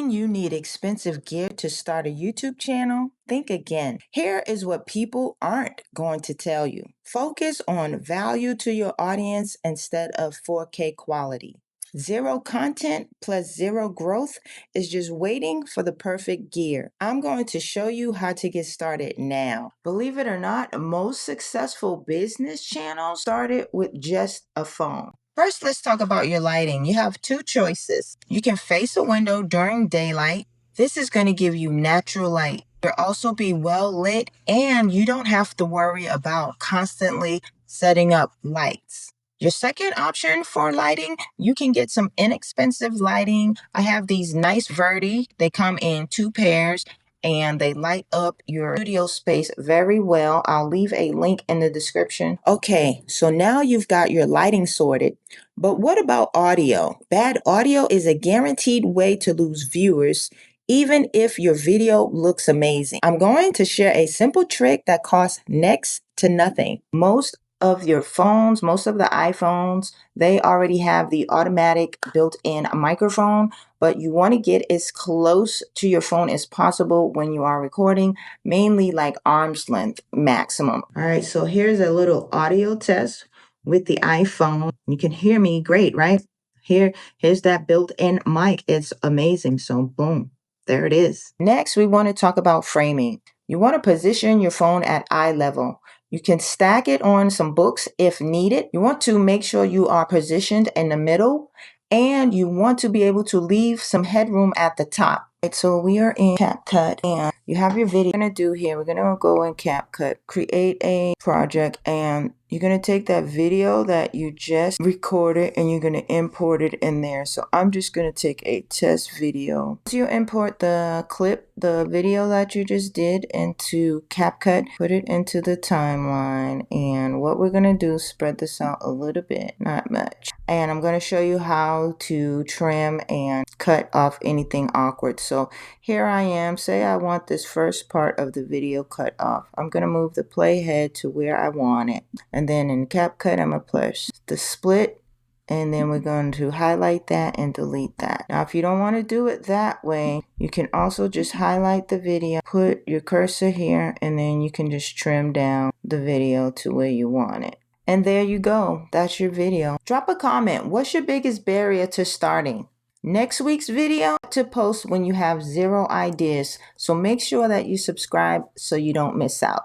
Thinking you need expensive gear to start a YouTube channel? Think again. Here is what people aren't going to tell you. Focus on value to your audience instead of 4K quality. Zero content plus zero growth is just waiting for the perfect gear. I'm going to show you how to get started now. Believe it or not, most successful business channels started with just a phone. First, let's talk about your lighting. You have two choices. You can face a window during daylight. This is going to give you natural light. You'll also be well lit, and you don't have to worry about constantly setting up lights. Your second option for lighting, you can get some inexpensive lighting. I have these nice Verdi. They come in two pairs and they light up your studio space very well. I'll leave a link in the description. Okay, so now you've got your lighting sorted, but what about audio? Bad audio is a guaranteed way to lose viewers, even if your video looks amazing. I'm going to share a simple trick that costs next to nothing. Most of the iPhones, they already have the automatic built-in microphone, but you want to get as close to your phone as possible when you are recording, mainly like arm's length maximum. All right, so here's a little audio test with the iPhone. You can hear me great, right? Here's that built-in mic. It's amazing. So boom, there it is. Next, we want to talk about framing. You want to position your phone at eye level. You can stack it on some books if needed. You want to make sure you are positioned in the middle, and you want to be able to leave some headroom at the top. Right, so we are in CapCut, and you have your video. We're going to do here, we're going to go in CapCut, create a project, and you're going to take that video that you just recorded and you're going to import it in there. So I'm just going to take a test video. So you import the clip, the video that you just did into CapCut, put it into the timeline. And what we're going to do is spread this out a little bit, not much. And I'm going to show you how to trim and cut off anything awkward. So here I am. Say I want this first part of the video cut off. I'm going to move the playhead to where I want it. And then in CapCut, I'm going to push the split, and then we're going to highlight that and delete that. Now, if you don't want to do it that way, you can also just highlight the video, put your cursor here, and then you can just trim down the video to where you want it. And there you go. That's your video. Drop a comment. What's your biggest barrier to starting? Next week's video to post when you have zero ideas. So make sure that you subscribe so you don't miss out.